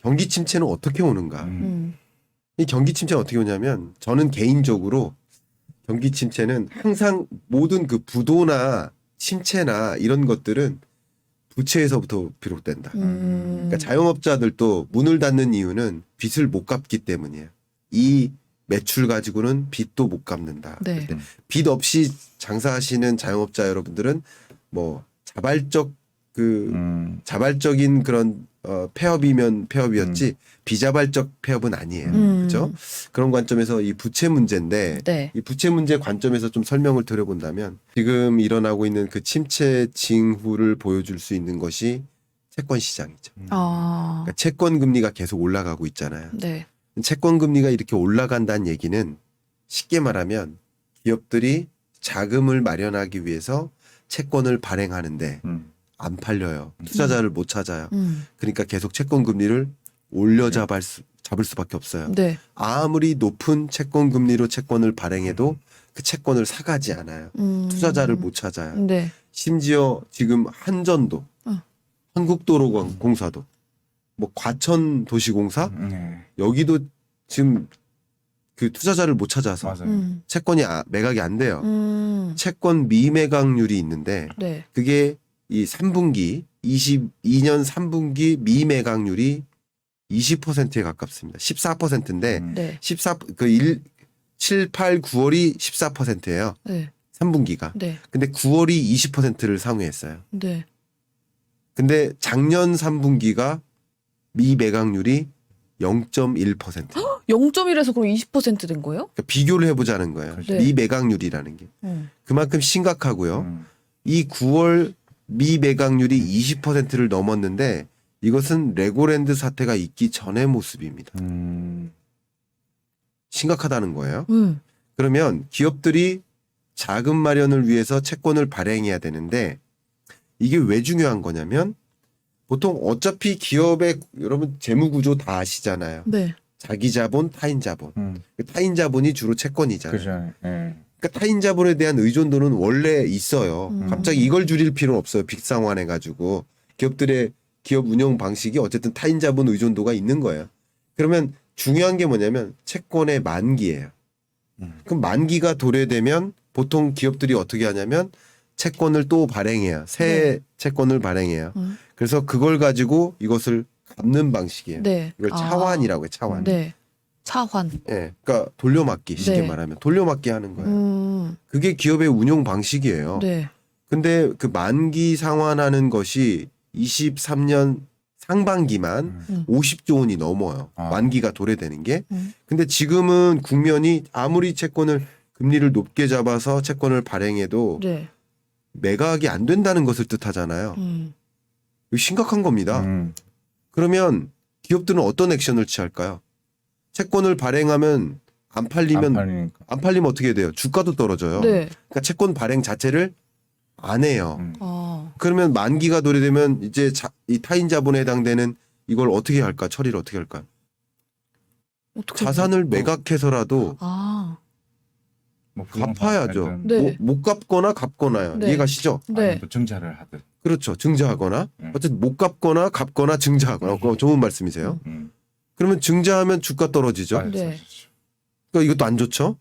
경기 침체는 어떻게 오는가? 이 경기 침체는 어떻게 오냐면 저는 개인적으로 경기 침체는 항상 모든 그 부도나 침체나 이런 것들은 부채에서부터 비롯된다. 그러니까 자영업자들도 문을 닫는 이유는 빚을 못 갚기 때문이에요. 이 매출 가지고는 빚도 못 갚는다. 네. 그때 빚 없이 장사하시는 자영업자 여러분들은 뭐 자발적인 그런 폐업이면 폐업이었지 비자발적 폐업은 아니에요. 그렇죠? 그런 관점에서 이 부채 문제인데 네. 이 부채 문제 관점에서 좀 설명을 드려본다면 지금 일어나고 있는 그 침체 징후를 보여줄 수 있는 것이 채권 시장이죠. 아. 그러니까 채권 금리가 계속 올라가고 있잖아요. 네. 채권 금리가 이렇게 올라간다는 얘기는 쉽게 말하면 기업들이 자금을 마련하기 위해서 채권을 발행하는데 안 팔려요. 투자자를 못 찾아요. 그러니까 계속 채권 금리를 잡을 수밖에 없어요. 네. 아무리 높은 채권 금리로 채권을 발행해도 그 채권을 사가지 않아요. 투자자를 못 찾아요. 네. 심지어 지금 한전도, 한국도로공사도, 뭐 과천도시공사 여기도 지금 그 투자자를 못 찾아서 맞아요. 채권이 매각이 안 돼요. 음. 채권 미매각률이 있는데 네. 그게 이 3분기 22년 3분기 미매각률이 20%에 가깝습니다. 14%인데 네. 7, 8, 9월이 14%예요. 네. 3분기가. 네. 근데 9월이 20%를 상회했어요. 네. 근데 작년 3분기가 미매각률이 0.1%. 0.1에서 그럼 20%된 거예요? 그러니까 비교를 해보자는 거예요. 네. 미매각률이라는 게. 그만큼 심각하고요. 이 9월 미매각률이 20%를 넘었는데 이것은 레고랜드 사태가 있기 전의 모습입니다. 심각하다는 거예요. 그러면 기업들이 자금 마련을 위해서 채권을 발행해야 되는데 이게 왜 중요한 거냐면 보통 어차피 기업의 여러분 재무 구조 다 아시잖아요. 네. 자기 자본, 타인 자본. 타인 자본이 주로 채권이잖아요. 그죠. 예. 그러니까 타인 자본에 대한 의존도는 원래 있어요. 갑자기 이걸 줄일 필요는 없어요. 빅상환해 가지고 기업들의 기업 운영 방식이 어쨌든 타인 자본 의존도가 있는 거예요. 그러면 중요한 게 뭐냐면 채권의 만기예요. 그럼 만기가 도래되면 보통 기업들이 어떻게 하냐면 채권을 또 발행해요. 새 채권을 발행해요. 그래서 그걸 가지고 이것을 갚는 방식이에요. 네. 이걸 차환이라고 해요. 차환. 네. 차환. 예, 그러니까 돌려막기 쉽게 네. 말하면 돌려막기 하는 거예요. 그게 기업의 운용 방식이에요. 네. 근데 그 만기 상환하는 것이 23년 상반기만 50조 원이 넘어요. 만기가 도래되는 게. 근데 지금은 국면이 아무리 채권을 금리를 높게 잡아서 채권을 발행해도 네. 매각이 안 된다는 것을 뜻하잖아요. 이거 심각한 겁니다. 그러면 기업들은 어떤 액션을 취할까요? 채권을 발행하면 안 팔리면 어떻게 돼요? 주가도 떨어져요. 네. 그러니까 채권 발행 자체를 안 해요. 아. 그러면 만기가 도래되면 이제 이 타인 자본에 해당되는 이걸 어떻게 할까? 처리를 어떻게 할까? 어떻게 자산을 매각해서라도 아. 뭐 갚아야죠. 네. 못 갚거나 갚거나요. 네. 이해가시죠? 네. 또 증자를 하든. 그렇죠. 증자하거나 어쨌든 못 갚거나 갚거나 증자하거나. 그거 좋은 말씀이세요. 그러면 증자하면 주가 떨어지죠. 네. 그러니까 이것도 안 좋죠.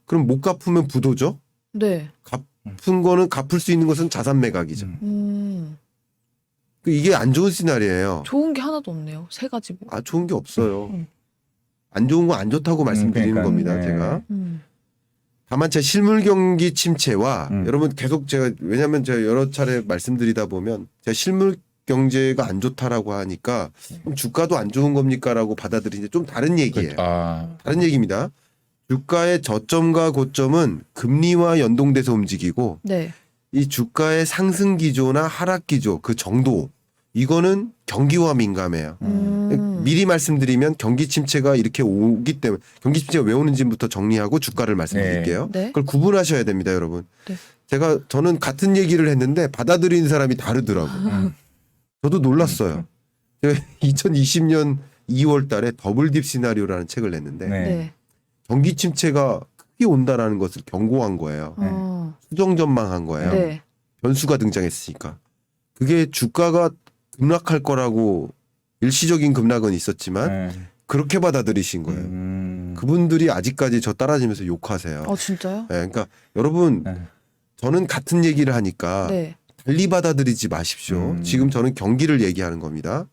그럼 못 갚으면 부도죠. 네. 갚은 거는 갚을 수 있는 것은 자산 매각이죠. 이게 안 좋은 시나리오예요. 좋은 게 하나도 없네요. 세 가지 뭐. 아 좋은 게 없어요. 안 좋은 거 안 좋다고 말씀드리는 그러니까, 겁니다. 네. 제가. 다만 제 실물 경기 침체와 여러분 계속 제가 왜냐하면 제가 여러 차례 말씀드리다 보면 제가 실물 경제가 안 좋다라고 하니까 그럼 주가도 안 좋은 겁니까라고 받아들이는데 좀 다른 얘기예요. 다른 얘기입니다. 주가의 저점과 고점은 금리와 연동돼서 움직이고 네. 이 주가의 상승 기조나 하락 기조 그 정도 이거는 경기와 민감해요. 미리 말씀드리면 경기 침체가 이렇게 오기 때문에 경기 침체가 왜 오는지부터 정리하고 주가를 말씀드릴게요. 네. 그걸 구분하셔야 됩니다, 여러분. 네. 저는 같은 얘기를 했는데 받아들이는 사람이 다르더라고요. 저도 놀랐어요. 제가 2020년 2월 달에 더블딥 시나리오라는 책을 냈는데 네. 경기 침체가 크게 온다라는 것을 경고한 거예요. 수정 전망한 거예요. 네. 변수가 등장했으니까. 그게 주가가 급락할 거라고 일시적인 급락은 있었지만 네. 그렇게 받아들이신 거예요. 그분들이 아직까지 저 따라지면서 욕하세요. 진짜요? 네, 그러니까 여러분 네. 저는 같은 얘기를 하니까 네. 달리 받아들이지 마십시오. 지금 저는 경기를 얘기하는 겁니다.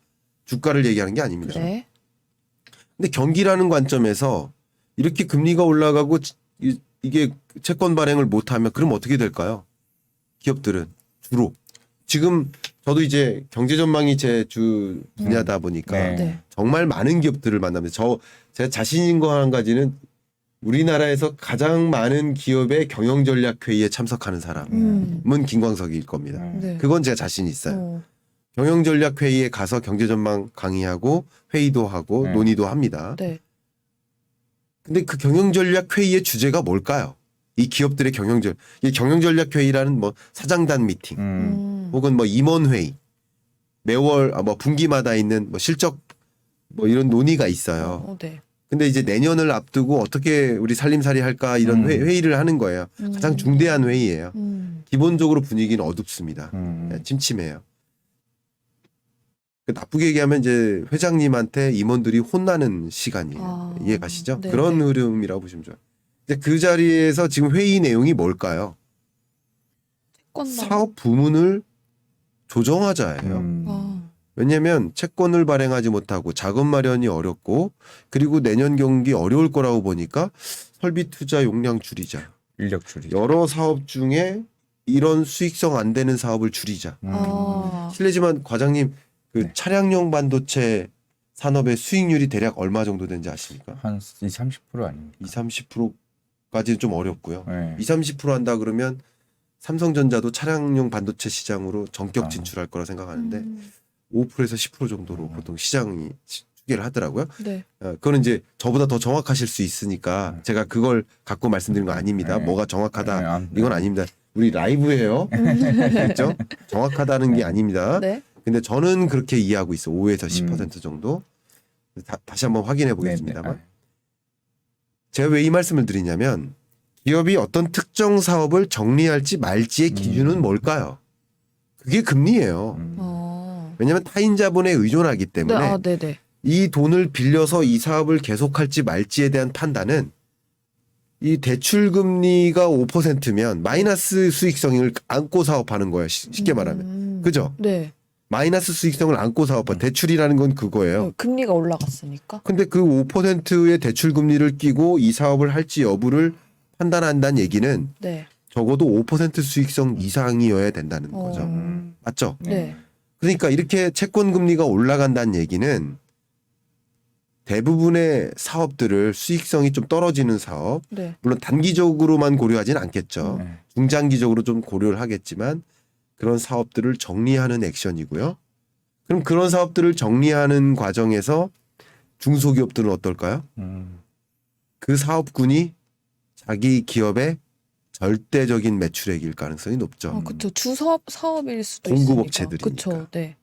주가를 얘기하는 게 아닙니다. 네. 근데 경기라는 관점에서 이렇게 금리가 올라가고 이게 채권 발행을 못하면 그럼 어떻게 될까요? 기업들은 주로 지금 저도 이제 경제 전망이 제 주 분야다 보니까 네. 네. 정말 많은 기업들을 만나면서 제 자신인 거 한 가지는 우리나라에서 가장 많은 기업의 경영 전략 회의에 참석하는 사람은 김광석일 겁니다. 네. 그건 제가 자신 있어요. 어. 경영 전략 회의에 가서 경제 전망 강의하고 회의도 하고 네. 논의도 합니다. 네. 근데 그 경영 전략 회의의 주제가 뭘까요? 이 기업들의 이 경영 전략 회의라는 뭐 사장단 미팅 혹은 뭐 임원 회의 매월 뭐 분기마다 있는 뭐 실적 뭐 이런 논의가 있어요. 네. 근데 이제 내년을 앞두고 어떻게 우리 살림살이 할까 이런 회의를 하는 거예요. 가장 중대한 회의예요. 기본적으로 분위기는 어둡습니다. 침침해요. 나쁘게 얘기하면 이제 회장님한테 임원들이 혼나는 시간이에요. 이해 가시죠? 네네. 그런 흐름이라고 보시면 좋아요. 이제 그 자리에서 지금 회의 내용이 뭘까요? 사업 부문을 조정하자예요. 왜냐하면 채권을 발행하지 못하고 자금 마련이 어렵고 그리고 내년 경기 어려울 거라고 보니까 설비 투자 용량 줄이자. 인력 줄이. 여러 사업 중에 이런 수익성 안 되는 사업을 줄이자. 실례지만 과장님 그 네. 차량용 반도체 산업의 수익률이 대략 얼마 정도 되는지 아십니까? 한 20-30% 아닙니까? 20-30%까지는 좀 어렵고요. 네. 20-30% 한다 그러면 삼성전자도 차량용 반도체 시장으로 전격 진출할 거라 생각하는데 5%에서 10% 정도로 보통 시장이 추계를 하더라고요. 네. 그거는 이제 저보다 더 정확하실 수 있으니까 제가 그걸 갖고 말씀드린 거 아닙니다. 네. 뭐가 정확하다 네. 이건 아닙니다. 우리 라이브예요. 그렇죠? 정확하다는 게 아닙니다. 네. 근데 저는 그렇게 이해하고 있어. 5에서 10% 정도. 다시 한번 확인해 보겠습니다만. 네. 제가 왜 이 말씀을 드리냐면 기업이 어떤 특정 사업을 정리할지 말지의 기준은 뭘까요? 그게 금리예요. 왜냐하면 타인 자본에 의존하기 네. 때문에 네네. 이 돈을 빌려서 이 사업을 계속할지 말지에 대한 판단은 이 대출 금리가 5%면 마이너스 수익성을 안고 사업하는 거예요. 쉽게 말하면. 그죠? 네. 마이너스 수익성을 안고 사업한 대출이라는 건 그거예요. 금리가 올라갔으니까. 근데 그 5%의 대출 금리를 끼고 이 사업을 할지 여부를 판단한다는 얘기는 네. 적어도 5% 수익성 이상이어야 된다는 거죠. 맞죠? 네. 그러니까 이렇게 채권 금리가 올라간다는 얘기는 대부분의 사업들을 수익성이 좀 떨어지는 사업, 네. 물론 단기적으로만 고려하지는 않겠죠. 네. 중장기적으로 좀 고려를 하겠지만 그런 사업들을 정리하는 액션이고요. 그럼 그런 사업들을 정리하는 과정에서 중소기업들은 어떨까요? 그 사업군이 자기 기업의 절대적인 매출액일 가능성이 높죠. 그렇죠. 사업일 수도 공급업체들이니까. 그렇죠. 네.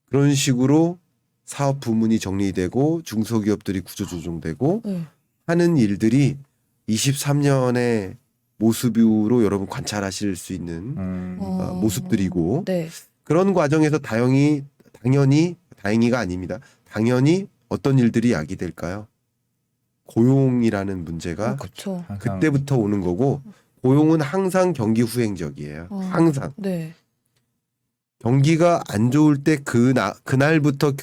그런 식으로 사업 부문이 정리되고 중소기업들이 구조조정되고 네. 하는 일들이 23년의 모습으로 여러분 관찰하실 수 있는 모습들이고 네. 그런 과정에서 다행히가 아닙니다. 당연히 어떤 일들이 야기될까요? 고용이라는 문제가 그렇죠. 그때부터 오는 거고 고용은 항상 경기 후행적이에요. 항상. 네. 경기가 안 좋을 때 그날부터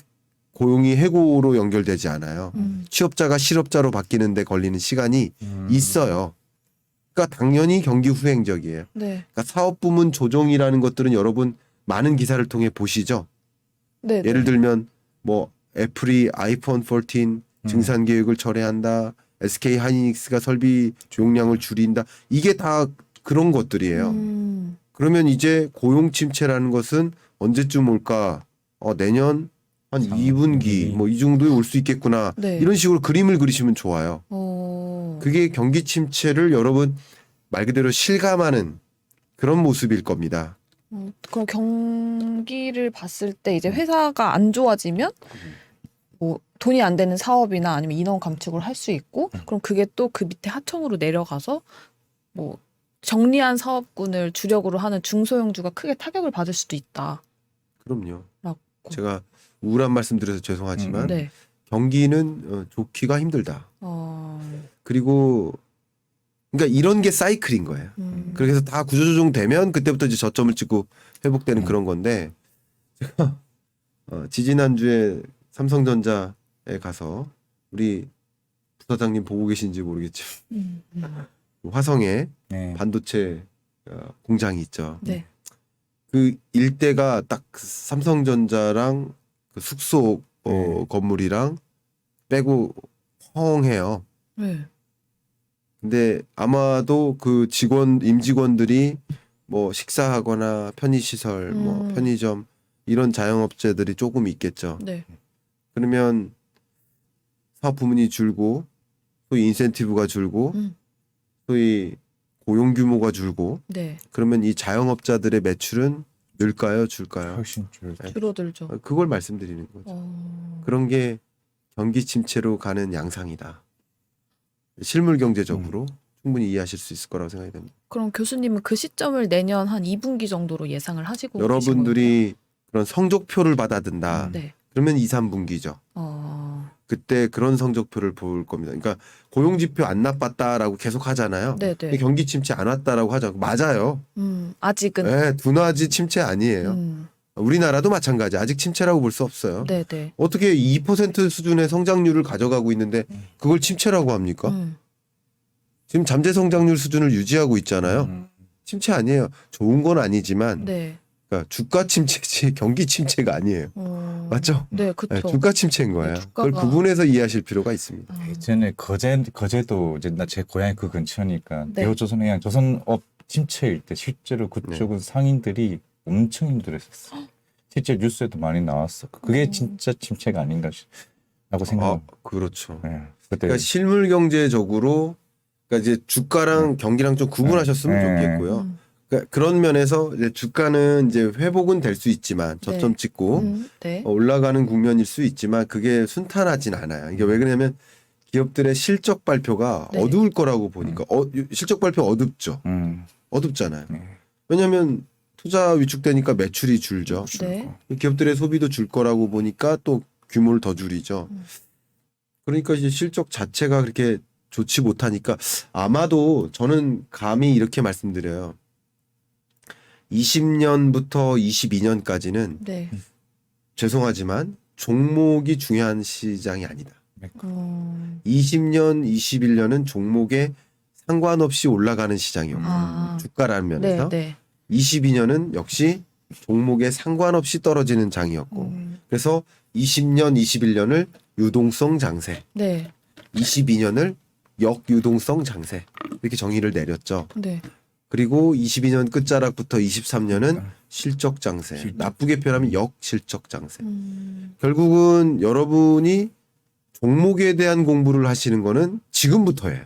고용이 해고로 연결되지 않아요. 취업자가 실업자로 바뀌는데 걸리는 시간이 있어요. 그러니까 당연히 경기 후행적이에요. 네. 그러니까 사업 부문 조정이라는 것들은 여러분 많은 기사를 통해 보시죠. 네. 예를 들면 뭐 애플이 아이폰 14 증산 계획을 철회한다. SK 하이닉스가 설비 용량을 줄인다. 이게 다 그런 것들이에요. 그러면 이제 고용 침체라는 것은 언제쯤 올까? 내년 한 2분기 뭐 이 정도에 올 수 있겠구나. 네. 이런 식으로 그림을 그리시면 좋아요. 그게 경기 침체를 여러분 말 그대로 실감하는 그런 모습일 겁니다. 그럼 경기를 봤을 때 이제 회사가 안 좋아지면 뭐 돈이 안 되는 사업이나 아니면 인원 감축을 할 수 있고 그럼 그게 또 그 밑에 하청으로 내려가서 뭐 정리한 사업군을 주력으로 하는 중소형주가 크게 타격을 받을 수도 있다. 그럼요. 라고. 제가 우울한 말씀 드려서 죄송하지만 네. 경기는 좋기가 힘들다. 어. 그리고 그러니까 이런 게 사이클인 거예요. 그렇게 해서 다 구조조정 되면 그때부터 이제 저점을 찍고 회복되는 그런 건데 제가 지지난주에 삼성전자에 가서 우리 부사장님 보고 계신지 모르겠지만 화성에 네. 반도체 공장이 있죠. 네. 그 일대가 딱 삼성전자랑 그 숙소 건물이랑 빼고 펑해요. 네. 근데 아마도 그 임직원들이 뭐 식사하거나 편의시설, 뭐 편의점 이런 자영업체들이 조금 있겠죠. 네. 그러면 사업 부문이 줄고 소위 인센티브가 줄고 소위 고용 규모가 줄고 네. 그러면 이 자영업자들의 매출은 늘까요, 줄까요? 훨씬 줄. 줄어들죠. 그걸 말씀드리는 거죠. 어. 그런 게 경기 침체로 가는 양상이다. 실물 경제적으로 충분히 이해하실 수 있을 거라고 생각이 됩니다. 그럼 교수님은 그 시점을 내년 한 2분기 정도로 예상을 하시고 여러분들이 그런 성적표를 받아든다. 계신 건가요? 네. 그러면 2, 3분기죠. 그때 그런 성적표를 볼 겁니다. 그러니까 고용지표 안 나빴다라고 계속 하잖아요. 네, 네. 경기 침체 안 왔다라고 하죠. 맞아요. 아직은. 네, 둔화지 침체 아니에요. 우리나라도 마찬가지. 아직 침체라고 볼 수 없어요. 네, 네. 어떻게 2% 수준의 성장률을 가져가고 있는데 그걸 침체라고 합니까? 지금 잠재 성장률 수준을 유지하고 있잖아요. 침체 아니에요. 좋은 건 아니지만 네. 그러니까 주가 침체지 경기 침체가 아니에요. 맞죠? 네, 네, 그렇죠. 주가 침체인 거예요. 그걸 구분해서 이해하실 필요가 있습니다. 예전에 거제도 이제 제 고향이 그 근처니까 네. 대우조선해양 조선업 침체일 때 실제로 그쪽은 상인들이 엄청 힘들었었어. 실제 뉴스에도 많이 나왔어. 그게 진짜 침체가 아닌가라고 생각합니다. 그렇죠. 네. 그때 그러니까 실물 경제적으로 그러니까 이제 주가랑 경기랑 좀 구분하셨으면 좋겠고요. 그러니까 그런 면에서 이제 주가는 이제 회복은 될 수 있지만 저점 찍고 네. 올라가는 국면일 수 있지만 그게 순탄하진 않아요. 이게 왜 그러냐면 기업들의 실적 발표가 네. 어두울 거라고 보니까 실적 발표 어둡죠. 어둡잖아요. 네. 왜냐하면 투자 위축되니까 매출이 줄죠. 네. 기업들의 소비도 줄 거라고 보니까 또 규모를 더 줄이죠. 그러니까 이제 실적 자체가 그렇게 좋지 못하니까 아마도 저는 감히 이렇게 말씀드려요. 20년부터 22년까지는 네. 죄송하지만 종목이 중요한 시장이 아니다. 20년, 21년은 종목에 상관없이 올라가는 시장이었고 주가라는 면에서 네. 22년은 역시 종목에 상관없이 떨어지는 장이었고 그래서 20년, 21년을 유동성 장세, 네. 22년을 역유동성 장세 이렇게 정의를 내렸죠. 네. 그리고 22년 끝자락부터 23년은 실적 장세, 나쁘게 표현하면 역실적 장세. 결국은 여러분이 종목에 대한 공부를 하시는 거는 지금부터예요.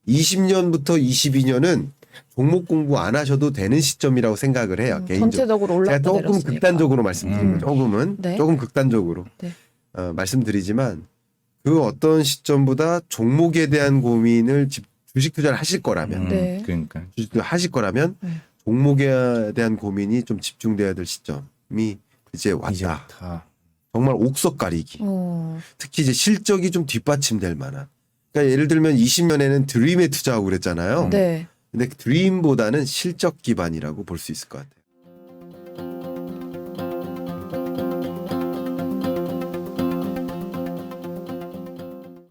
20년부터 22년은 종목 공부 안 하셔도 되는 시점이라고 생각을 해요. 개인적으로. 전체적으로 올랐다 제가 조금 내렸으니까. 극단적으로 말씀드리는 거죠. 조금은 네. 조금 극단적으로 네. 말씀드리지만 그 어떤 시점보다 종목에 대한 고민을 주식 투자를 하실 거라면 네. 그러니까 주식 투자 하실 거라면 네. 종목에 대한 고민이 좀 집중돼야 될 시점이 이제 왔다. 이제부터. 정말 옥석 가리기. 특히 이제 실적이 좀 뒷받침될 만한. 그러니까 예를 들면 20년에는 드림에 투자하고 그랬잖아요. 네. 근데 드림보다는 실적 기반이라고 볼 수 있을 것 같아요.